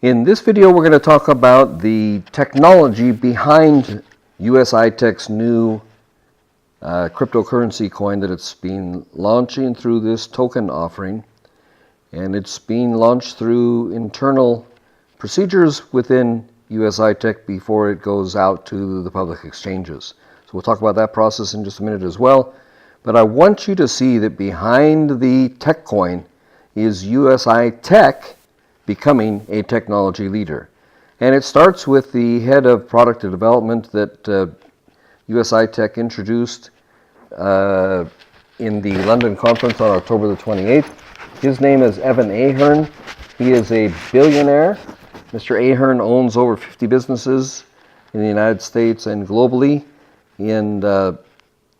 In this video, we're going to talk about the technology behind USITech's new cryptocurrency coin that it's been launching through this token offering. And it's being launched through internal procedures within USITech before it goes out to the public exchanges. So we'll talk about that process in just a minute as well. But I want you to see that behind the tech coin is USITech becoming a technology leader. And it starts with the head of product development that USITech introduced in the London conference on October the 28th. His name is Evan Ahern. He is a billionaire. Mr. Ahern owns over 50 businesses in the United States and globally. And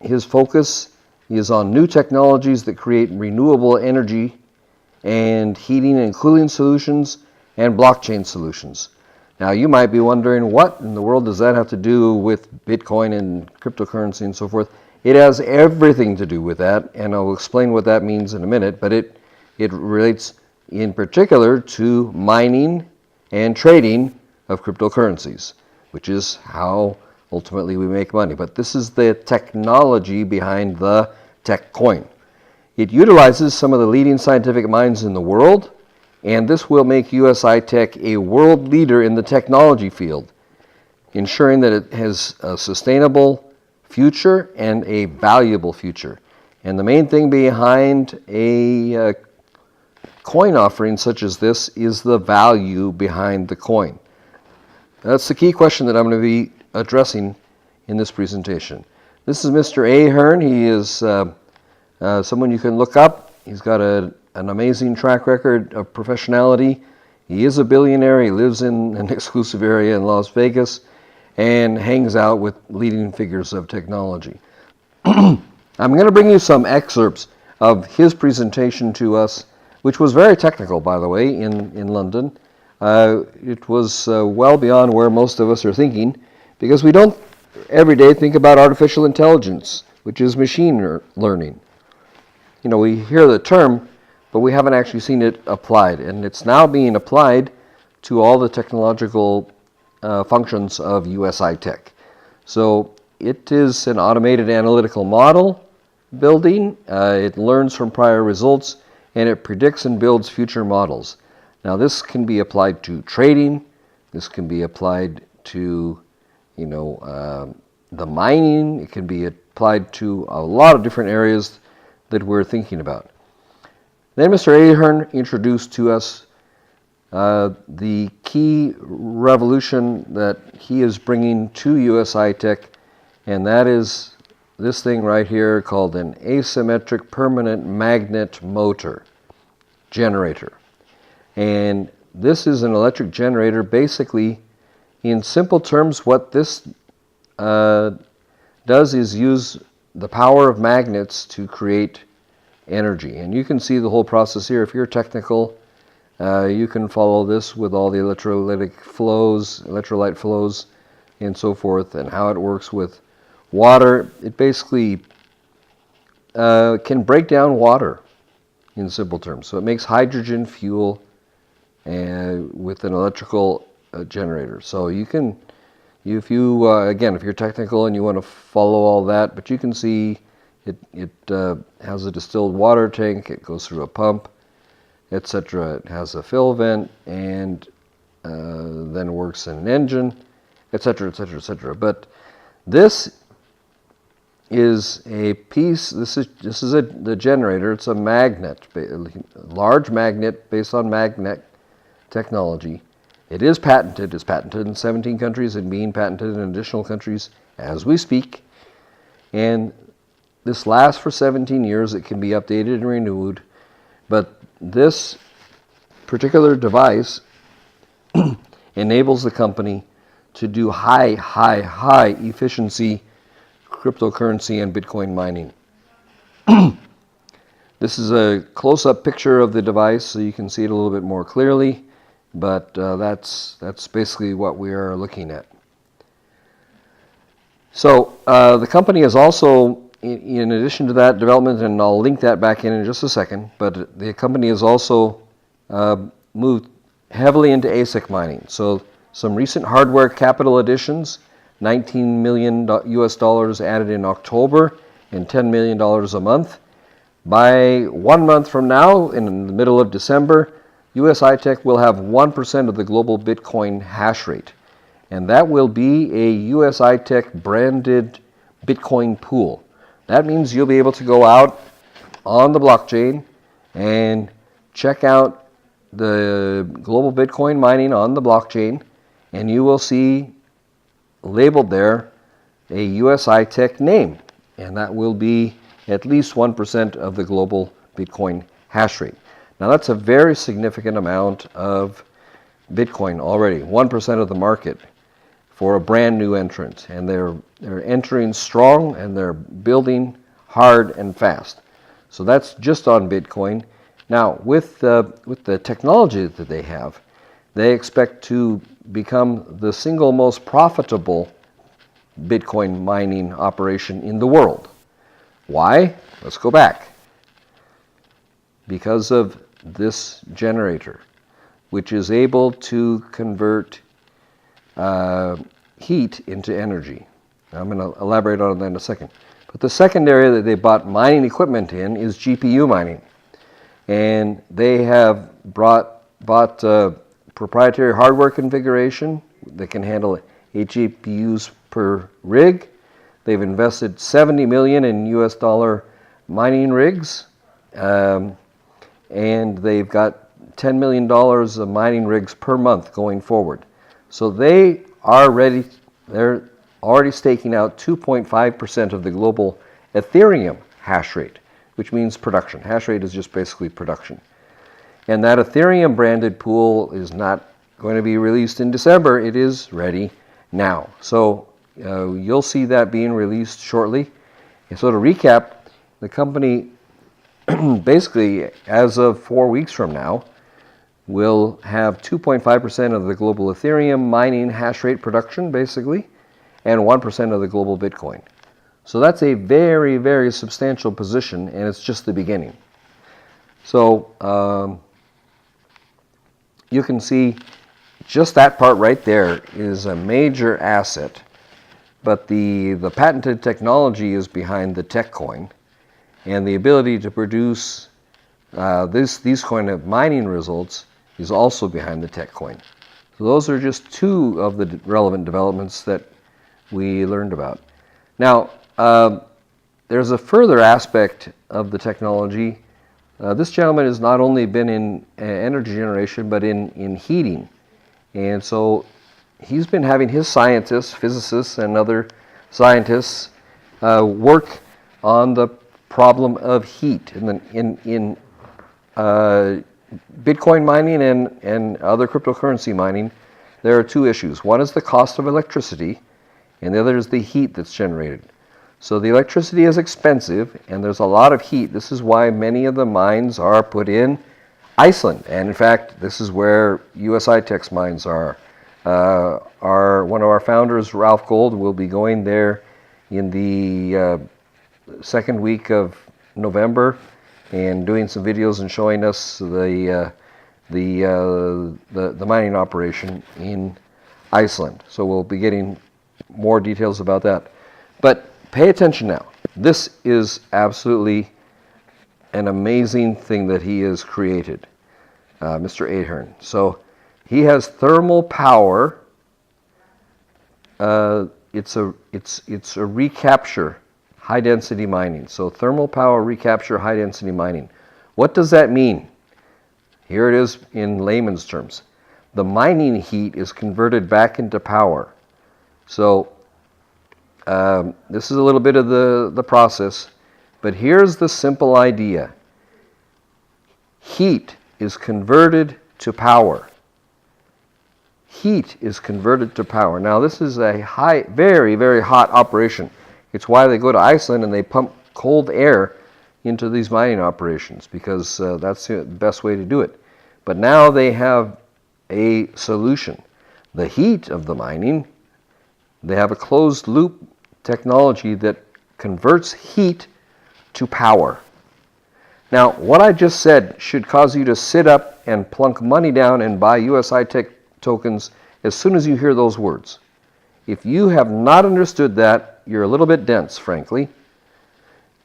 his focus is on new technologies that create renewable energy and heating and cooling solutions and blockchain solutions. Now you might be wondering, what in the world does that have to do with Bitcoin and cryptocurrency and so forth? It has everything to do with that, and I'll explain what that means in a minute, but it relates in particular to mining and trading of cryptocurrencies, which is how ultimately we make money. But this is the technology behind the tech coin. It utilizes some of the leading scientific minds in the world, and this will make USITech a world leader in the technology field, ensuring that it has a sustainable future and a valuable future. And the main thing behind a coin offering such as this is the value behind the coin. That's the key question that I'm going to be addressing in this presentation. This is Mr. Ahern. He is someone you can look up. He's got an amazing track record of professionality. He is a billionaire. He lives in an exclusive area in Las Vegas and hangs out with leading figures of technology. I'm going to bring you some excerpts of his presentation to us, which was very technical, by the way, in London. It was well beyond where most of us are thinking, because we don't every day think about artificial intelligence, which is machine learning. You know, we hear the term, but we haven't actually seen it applied. And it's now being applied to all the technological functions of USITech. So it is an automated analytical model building. It learns from prior results, and it predicts and builds future models. Now this can be applied to trading. This can be applied to, the mining. It can be applied to a lot of different areas that we're thinking about. Then Mr. Ahern introduced to us the key revolution that he is bringing to USITech, and that is this thing right here called an asymmetric permanent magnet motor generator. And this is an electric generator. Basically, in simple terms, what this does is use the power of magnets to create energy. And you can see the whole process here. If you're technical, you can follow this with all the electrolyte flows, and so forth, and how it works with water. It basically can break down water in simple terms. So it makes hydrogen fuel with an electrical generator. So you can, if you're technical and you want to follow all that, but you can see it has a distilled water tank. It goes through a pump, etc. It has a fill vent, and then works in an engine, etc., etc., etc. But this is a piece. This is the generator. It's a magnet, a large magnet based on magnet technology. It is patented. It's patented in 17 countries and being patented in additional countries as we speak. And this lasts for 17 years. It can be updated and renewed. But this particular device enables the company to do high efficiency cryptocurrency and Bitcoin mining. This is a close-up picture of the device, so you can see it a little bit more clearly. But that's basically what we are looking at. So the company is also, in addition to that development, and I'll link that back in just a second, but the company has also moved heavily into ASIC mining. So some recent hardware capital additions, $19 million US dollars added in October and $10 million a month. By 1 month from now, in the middle of December, US iTech will have 1% of the global Bitcoin hash rate. And that will be a US iTech branded Bitcoin pool. That means you'll be able to go out on the blockchain and check out the global Bitcoin mining on the blockchain, and you will see labeled there a US iTech name, and that will be at least 1% of the global Bitcoin hash rate. Now that's a very significant amount of Bitcoin already, 1% of the market for a brand new entrant, and they're entering strong and they're building hard and fast. So that's just on Bitcoin. Now with the technology that they have, they expect to become the single most profitable Bitcoin mining operation in the world. Why? Let's go back. Because of this generator, which is able to convert heat into energy. I'm going to elaborate on that in a second. But the second area that they bought mining equipment in is GPU mining. And they have bought proprietary hardware configuration that can handle 8 GPUs per rig. They've invested $70 million in US dollar mining rigs. And they've got $10 million of mining rigs per month going forward. So they are ready, they're already staking out 2.5% of the global Ethereum hash rate, which means production. Hash rate is just basically production. And that Ethereum branded pool is not going to be released in December. It is ready now. So you'll see that being released shortly. And so to recap, the company basically, as of 4 weeks from now, will have 2.5% of the global Ethereum mining hash rate production, basically, and 1% of the global Bitcoin. So that's a very, very substantial position, and it's just the beginning. So you can see just that part right there is a major asset, but the patented technology is behind the tech coin, and the ability to produce these kind of mining results is also behind the tech coin. So those are just two of the relevant developments that we learned about. Now, there's a further aspect of the technology. This gentleman has not only been in energy generation, but in heating. And so he's been having his scientists, physicists, and other scientists work on the problem of heat in Bitcoin mining and other cryptocurrency mining. There are two issues. One is the cost of electricity, and the other is the heat that's generated. So the electricity is expensive, and there's a lot of heat. This is why many of the mines are put in Iceland, and in fact, this is where US iTech's mines are. One of our founders, Ralph Gold, will be going there in the second week of November and doing some videos and showing us the mining operation in Iceland. So we'll be getting more details about that. But pay attention now. This is absolutely an amazing thing that he has created, Mr. Ahern. So he has thermal power. It's a recapture high density mining. So thermal power recapture high density mining. What does that mean? Here it is in layman's terms. The mining heat is converted back into power. So this is a little bit of the process, but here's the simple idea. Heat is converted to power. Heat is converted to power. Now this is a very, very hot operation. It's why they go to Iceland and they pump cold air into these mining operations, because that's the best way to do it. But now they have a solution. The heat of the mining, they have a closed loop technology that converts heat to power. Now, what I just said should cause you to sit up and plunk money down and buy US High-Tech tokens as soon as you hear those words. If you have not understood that, you're a little bit dense, frankly,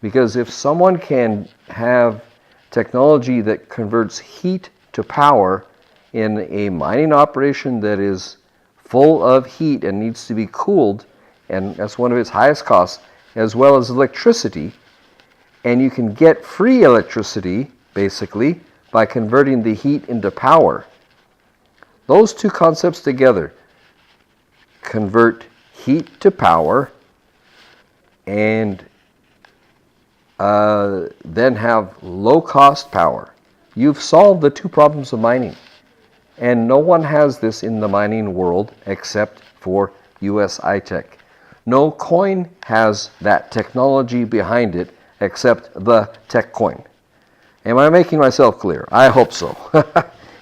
because if someone can have technology that converts heat to power in a mining operation that is full of heat and needs to be cooled, and that's one of its highest costs, as well as electricity, and you can get free electricity, basically, by converting the heat into power. Those two concepts together, convert heat to power, and then have low-cost power. You've solved the two problems of mining. And no one has this in the mining world except for US High-Tech. No coin has that technology behind it except the tech coin. Am I making myself clear? I hope so.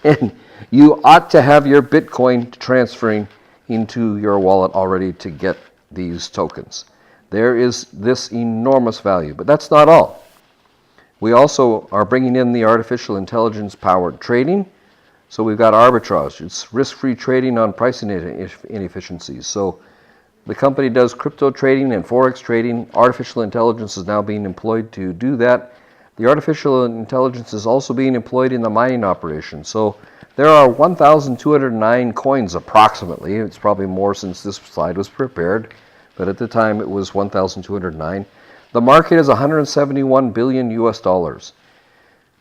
And you ought to have your Bitcoin transferring into your wallet already to get these tokens. There is this enormous value, but that's not all. We also are bringing in the artificial intelligence powered trading. So we've got arbitrage. It's risk-free trading on pricing inefficiencies. So the company does crypto trading and forex trading. Artificial intelligence is now being employed to do that. The artificial intelligence is also being employed in the mining operation. So there are 1,209 coins approximately. It's probably more since this slide was prepared, but at the time it was 1,209. The market is 171 billion US dollars.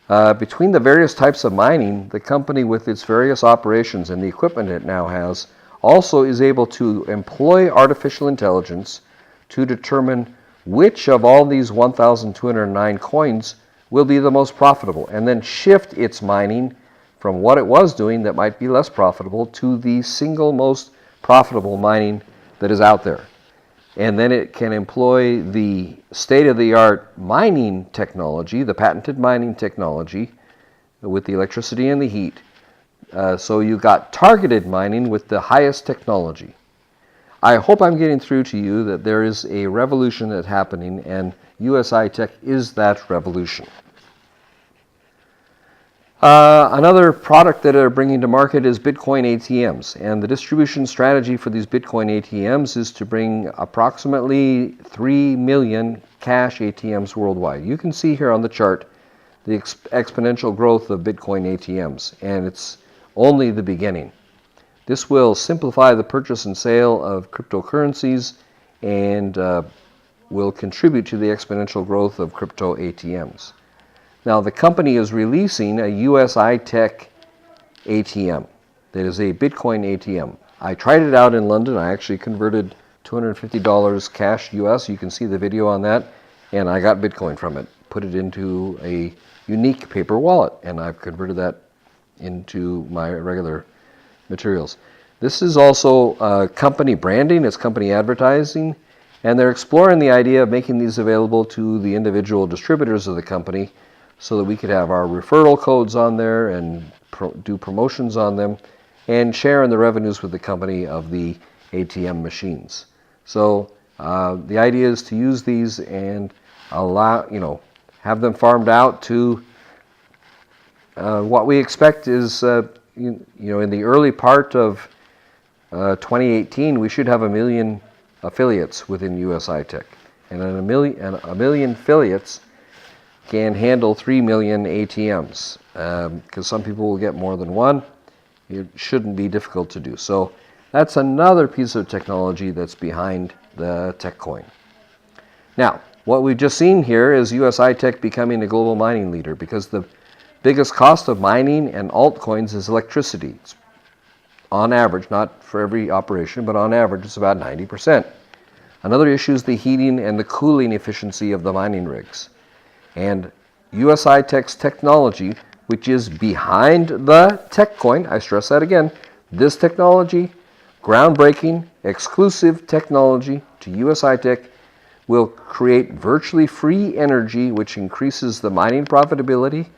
Between the various types of mining, the company with its various operations and the equipment it now has also is able to employ artificial intelligence to determine which of all these 1,209 coins will be the most profitable, and then shift its mining from what it was doing that might be less profitable to the single most profitable mining that is out there. And then it can employ the state-of-the-art mining technology, the patented mining technology, with the electricity and the heat. So you got targeted mining with the highest technology. I hope I'm getting through to you that there is a revolution that's happening, and US High-Tech is that revolution. Another product that they're bringing to market is Bitcoin ATMs, and the distribution strategy for these Bitcoin ATMs is to bring approximately 3 million cash ATMs worldwide. You can see here on the chart the exponential growth of Bitcoin ATMs, and it's only the beginning. This will simplify the purchase and sale of cryptocurrencies and will contribute to the exponential growth of crypto ATMs. Now, the company is releasing a US High-Tech ATM that is a Bitcoin ATM. I tried it out in London. I actually converted $250 cash US. You can see the video on that. And I got Bitcoin from it, put it into a unique paper wallet, and I've converted that into my regular materials. This is also company branding. It's company advertising. And they're exploring the idea of making these available to the individual distributors of the company, so that we could have our referral codes on there and do promotions on them and share in the revenues with the company of the ATM machines. So the idea is to use these and allow, have them farmed out to what we expect is, in the early part of 2018, we should have 1 million affiliates within US High-Tech. And a million affiliates can handle 3 million ATMs, because some people will get more than one. It shouldn't be difficult to do. So that's another piece of technology that's behind the tech coin. Now, what we've just seen here is US High-Tech becoming a global mining leader, because the biggest cost of mining and altcoins is electricity. It's on average, not for every operation, but on average it's about 90%. Another issue is the heating and the cooling efficiency of the mining rigs. And US High-Tech's technology, which is behind the tech coin, I stress that again, this technology, groundbreaking, exclusive technology to US High-Tech, will create virtually free energy, which increases the mining profitability.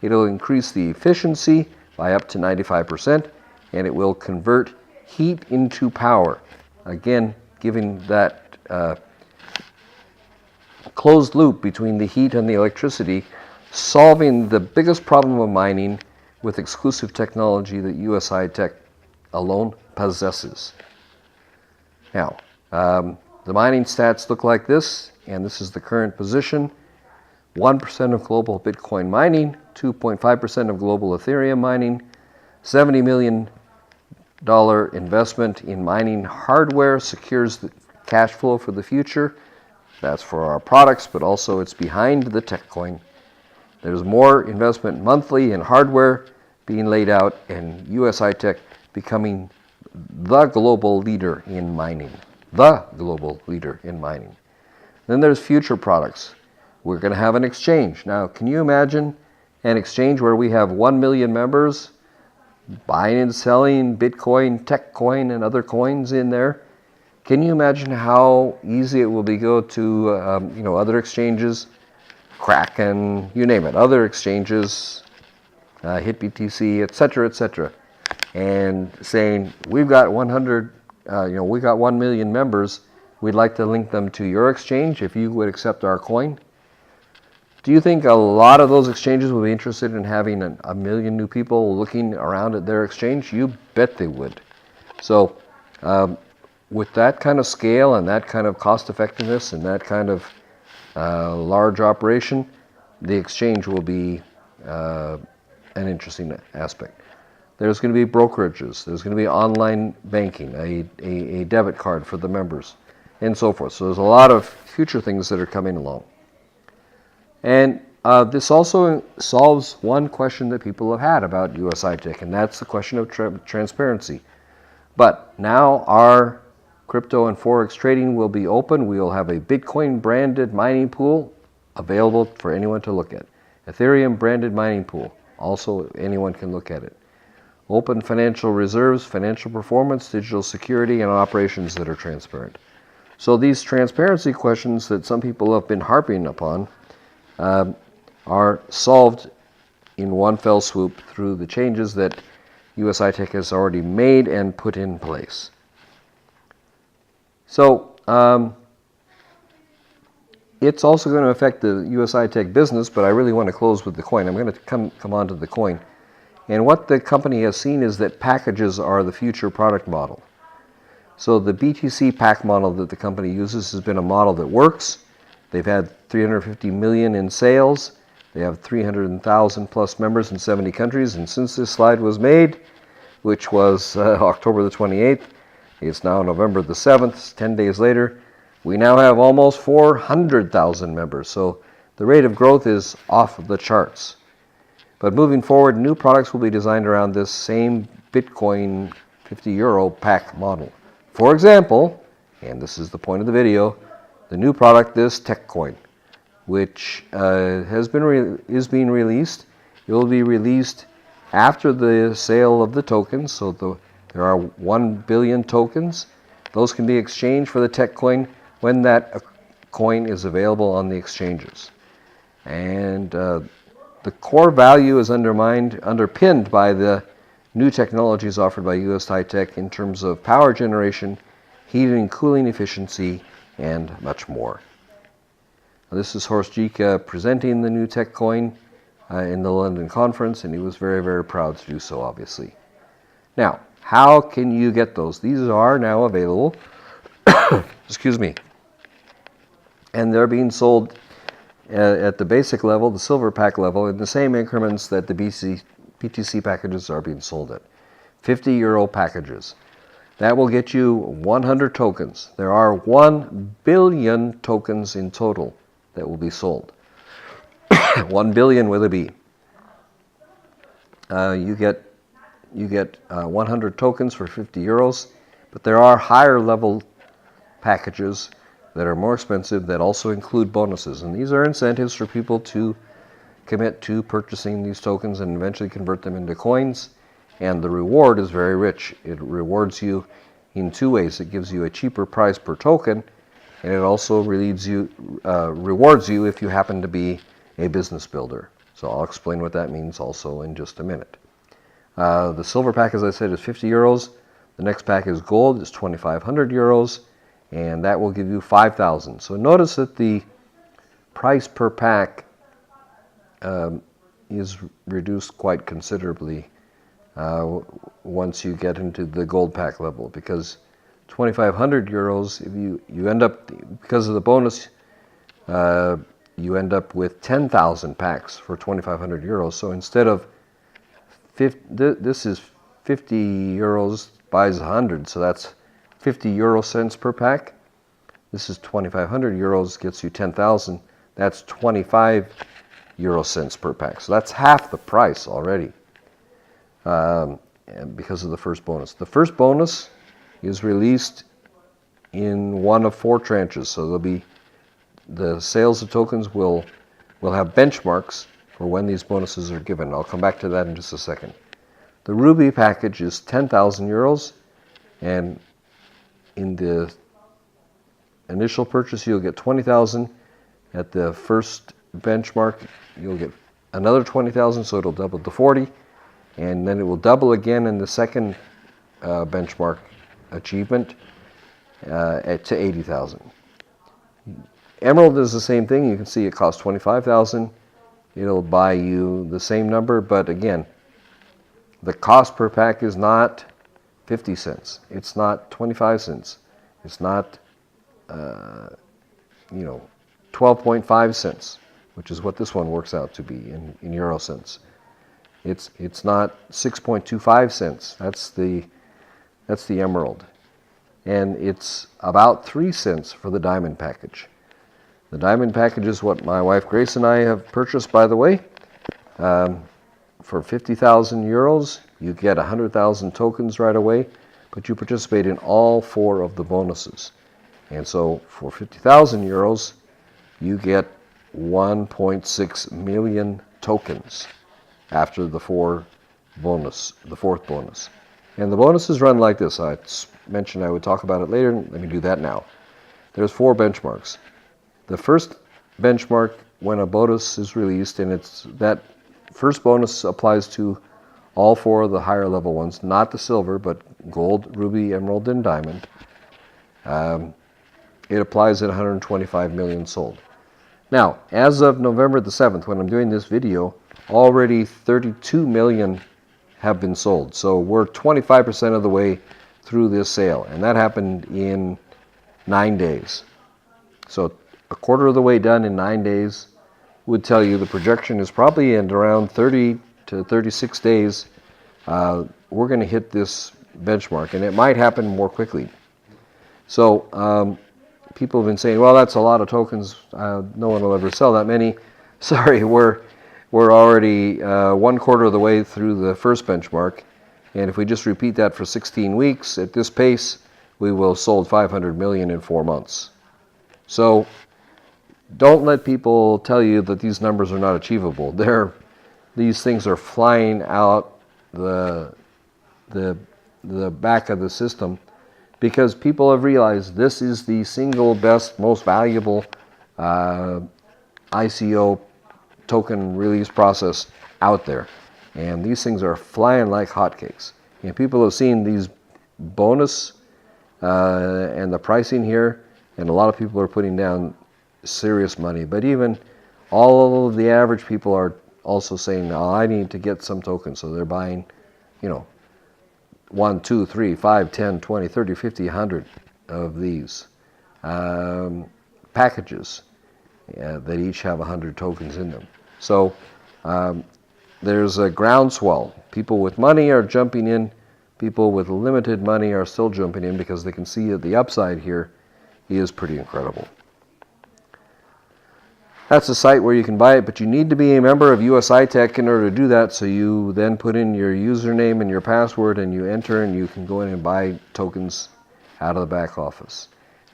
It'll increase the efficiency by up to 95%, and it will convert heat into power. Again, giving that closed loop between the heat and the electricity, solving the biggest problem of mining, with exclusive technology that US High-Tech alone possesses. Now, the mining stats look like this, and this is the current position. 1% of global Bitcoin mining, 2.5% of global Ethereum mining, $70 million investment in mining hardware secures the cash flow for the future. That's for our products, but also it's behind the tech coin. There's more investment monthly in hardware being laid out, and US High-Tech becoming the global leader in mining. The global leader in mining. Then there's future products. We're going to have an exchange. Now, can you imagine an exchange where we have 1 million members buying and selling Bitcoin, tech coin, and other coins in there? Can you imagine how easy it will be go to other exchanges, Kraken, you name it, other exchanges, HitBTC, etc., and saying we've got 1 million members. We'd like to link them to your exchange if you would accept our coin. Do you think a lot of those exchanges will be interested in having a million new people looking around at their exchange? You bet they would. So with that kind of scale and that kind of cost effectiveness and that kind of large operation, the exchange will be an interesting aspect. There's going to be brokerages. There's going to be online banking, a debit card for the members, and so forth. So there's a lot of future things that are coming along. And this also solves one question that people have had about US High-Tech, and that's the question of transparency. But now our crypto and forex trading will be open. We will have a Bitcoin branded mining pool available for anyone to look at. Ethereum branded mining pool, also anyone can look at it. Open financial reserves, financial performance, digital security, and operations that are transparent. So these transparency questions that some people have been harping upon are solved in one fell swoop through the changes that US High-Tech has already made and put in place. So it's also going to affect the US High-Tech business, but I really want to close with the coin. I'm going to come on to the coin. And what the company has seen is that packages are the future product model. So the BTC pack model that the company uses has been a model that works. They've had 350 million in sales. They have 300,000 plus members in 70 countries. And since this slide was made, which was October the 28th, it's now November the 7th, 10 days later, we now have almost 400,000 members. So the rate of growth is off the charts. But moving forward, new products will be designed around this same Bitcoin 50 euro pack model. For example, and this is the point of the video, the new product, this tech coin, which is being released. It will be released after the sale of the tokens. So there are 1 billion tokens. Those can be exchanged for the tech coin when that coin is available on the exchanges. And the core value is underpinned by the new technologies offered by US High-Tech in terms of power generation, heating and cooling efficiency, and much more. Now, this is Horst Gieke presenting the new tech coin in the London conference, and he was very, very proud to do so, obviously. Now, how can you get those? These are now available, excuse me, and they're being sold at the basic level, the silver pack level, in the same increments that the BTC packages are being sold at. 50 euro packages. That will get you 100 tokens. There are 1 billion tokens in total that will be sold. 1 billion with a B. You get 100 tokens for 50 euros, but there are higher level packages that are more expensive that also include bonuses. And these are incentives for people to commit to purchasing these tokens and eventually convert them into coins. And the reward is very rich. It rewards you in two ways. It gives you a cheaper price per token, and it also rewards you if you happen to be a business builder. So I'll explain what that means also in just a minute. The silver pack, as I said, is 50 euros. The next pack is gold. It's 2,500 euros. And that will give you 5,000. So notice that the price per pack is reduced quite considerably once you get into the gold pack level, because 2,500 euros, if you end up, because of the bonus, you end up with 10,000 packs for 2,500 euros. So instead of this is 50 euros buys 100, so that's 50 euro cents per pack. This is 2,500 euros, gets you 10,000. That's 25 euro cents per pack. So that's half the price already, and because of the first bonus. The first bonus is released in one of 4 tranches. So there'll be, the sales of tokens will have benchmarks for when these bonuses are given. I'll come back to that in just a second. The Ruby package is 10,000 euros, and in the initial purchase you'll get 20,000. At the first benchmark you'll get another 20,000, so it'll double to 40, and then it will double again in the second benchmark achievement to 80,000. Emerald is the same thing. You can see it costs 25,000. It'll buy you the same number, but again, the cost per pack is not 50 cents. It's not 25 cents. It's not 12.5 cents, which is what this one works out to be in euro cents. It's not 6.25 cents. That's the emerald, and it's about 3 cents for the diamond package. The diamond package is what my wife Grace and I have purchased, by the way. For 50,000 euros, you get 100,000 tokens right away, but you participate in all 4 of the bonuses. And so for 50,000 euros, you get 1.6 million tokens after the 4th bonus. And the bonuses run like this. I mentioned I would talk about it later. Let me do that now. There's 4 benchmarks. The first benchmark, when a bonus is released, and it's that first bonus applies to all 4 of the higher level ones, not the silver, but gold, ruby, emerald, and diamond. It applies at 125 million sold. Now, as of November the 7th, when I'm doing this video, already 32 million have been sold. So we're 25% of the way through this sale, and that happened in 9 days. So a quarter of the way done in 9 days would tell you the projection is probably in around 30 to 36 days. We're going to hit this benchmark, and it might happen more quickly. So people have been saying, well, that's a lot of tokens. No one will ever sell that many. Sorry, we're already 1/4 of the way through the first benchmark, and if we just repeat that for 16 weeks at this pace, we will have sold 500 million in 4 months. So don't let people tell you that these numbers are not achievable. These things are flying out the back of the system, because people have realized this is the single best, most valuable ICO token release process out there. And these things are flying like hotcakes. And people have seen these bonus and the pricing here, and a lot of people are putting down serious money. But even all of the average people are also saying, oh, I need to get some tokens. So they're buying, 1, 2, 3, 5, 10, 20, 30, 50, 100 of these packages that each have 100 tokens in them. So there's a groundswell. People with money are jumping in. People with limited money are still jumping in because they can see that the upside here is pretty incredible. That's a site where you can buy it, but you need to be a member of USI Tech in order to do that. So you then put in your username and your password, and you enter, and you can go in and buy tokens out of the back office.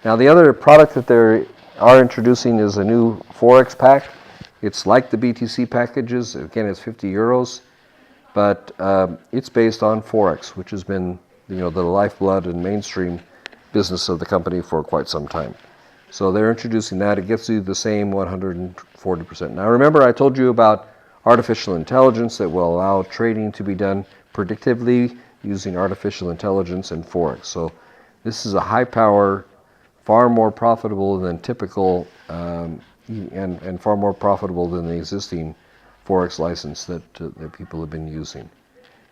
Now, the other product that they are introducing is a new Forex pack. It's like the BTC packages. Again, it's 50 euros, but it's based on Forex, which has been the lifeblood and mainstream business of the company for quite some time. So they're introducing that. It gets you the same 140%. Now remember, I told you about artificial intelligence that will allow trading to be done predictively using artificial intelligence and Forex. So this is a high power, far more profitable than typical and far more profitable than the existing Forex license that people have been using.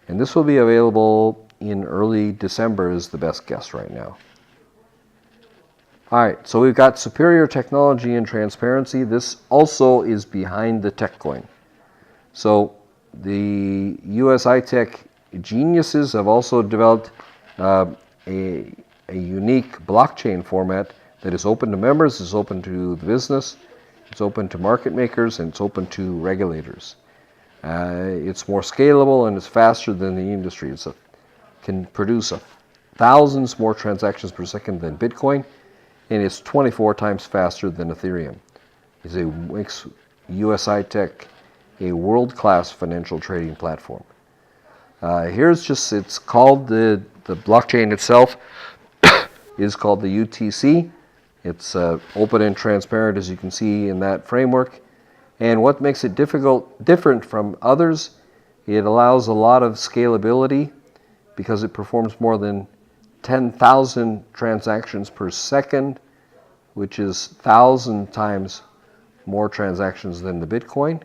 And this will be available in early December is the best guess right now. All right, so we've got superior technology and transparency. This also is behind the tech coin. So the US iTech geniuses have also developed a unique blockchain format that is open to members, is open to the business, it's open to market makers, and it's open to regulators. It's more scalable and it's faster than the industry. It can produce thousands more transactions per second than Bitcoin, and it's 24 times faster than Ethereum. It makes US iTech a world-class financial trading platform. It's called the blockchain itself is called the UTC. It's open and transparent, as you can see in that framework. And what makes it different from others, it allows a lot of scalability because it performs more than 10,000 transactions per second, which is 1,000 times more transactions than the Bitcoin,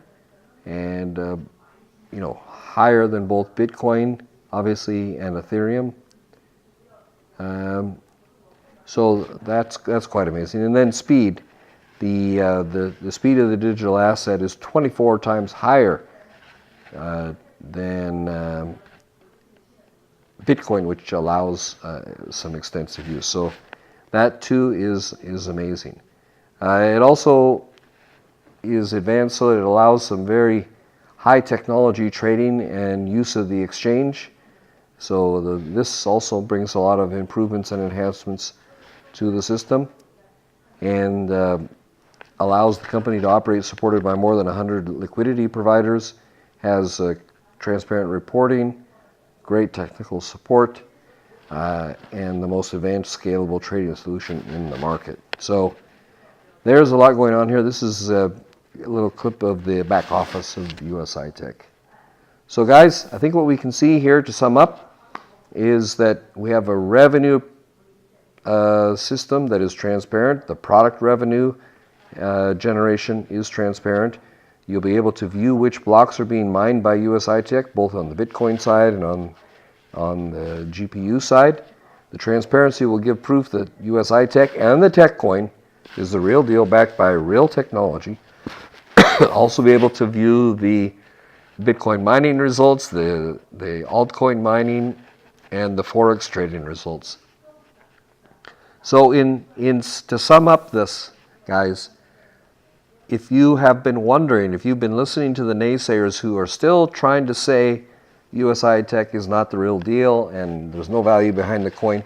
and higher than both Bitcoin, obviously, and Ethereum. So that's quite amazing. And then speed. The speed of the digital asset is 24 times higher than Bitcoin, which allows some extensive use. So that too is amazing. It also is advanced so that it allows some very high technology trading and use of the exchange. So this also brings a lot of improvements and enhancements to the system, and allows the company to operate supported by more than 100 liquidity providers, has transparent reporting, great technical support, and the most advanced scalable trading solution in the market. So there's a lot going on here. This is a little clip of the back office of US iTech. So guys, I think what we can see here to sum up is that we have a revenue system that is transparent. The product revenue generation is transparent. You'll be able to view which blocks are being mined by US iTech, both on the Bitcoin side and on the GPU side. The transparency will give proof that US iTech and the tech coin is the real deal, backed by real technology. Also be able to view the Bitcoin mining results, the altcoin mining, and the Forex trading results. So to sum up this, guys, if you have been wondering, if you've been listening to the naysayers who are still trying to say US iTech is not the real deal and there's no value behind the coin,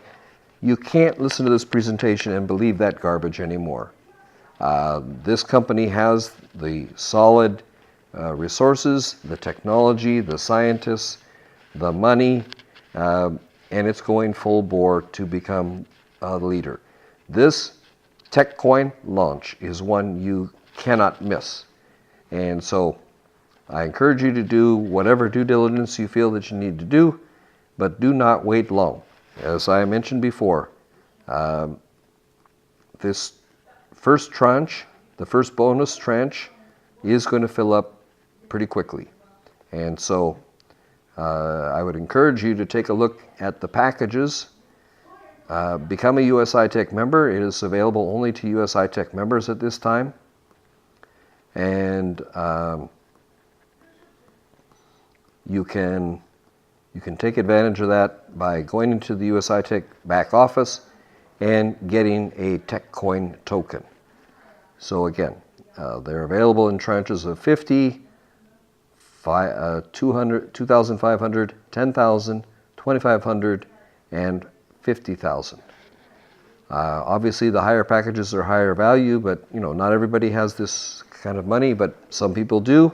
you can't listen to this presentation and believe that garbage anymore. This company has the solid resources, the technology, the scientists, the money, and it's going full bore to become the leader. This tech coin launch is one you cannot miss. And so I encourage you to do whatever due diligence you feel that you need to do, but do not wait long. As I mentioned before, this first tranche, the first bonus tranche, is going to fill up pretty quickly. And so I would encourage you to take a look at the packages. Become a US iTech member. It is available only to US iTech members at this time. And you can take advantage of that by going into the US iTech back office and getting a tech coin token. So again, they're available in tranches of 50, 200, 2,500, 10,000, 2,500, and 50,000. Obviously, the higher packages are higher value, but not everybody has this kind of money, but some people do.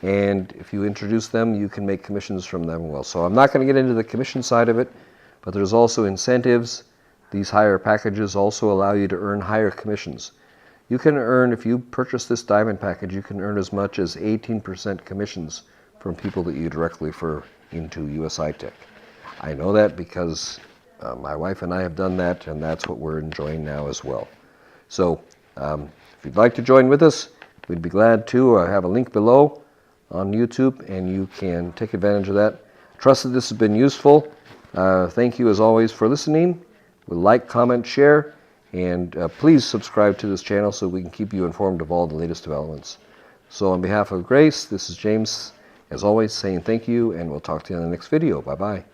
And if you introduce them, you can make commissions from them well. So I'm not going to get into the commission side of it, but there's also incentives. These higher packages also allow you to earn higher commissions. You can earn, if you purchase this diamond package, you can earn as much as 18% commissions from people that you directly refer into US iTech. I know that because my wife and I have done that, and that's what we're enjoying now as well. So if you'd like to join with us, we'd be glad to. I have a link below on YouTube, and you can take advantage of that. Trust that this has been useful. Thank you as always for listening. Like, comment, share, and please subscribe to this channel so we can keep you informed of all the latest developments. So on behalf of Grace, this is James, as always, saying thank you, and we'll talk to you in the next video. Bye-bye.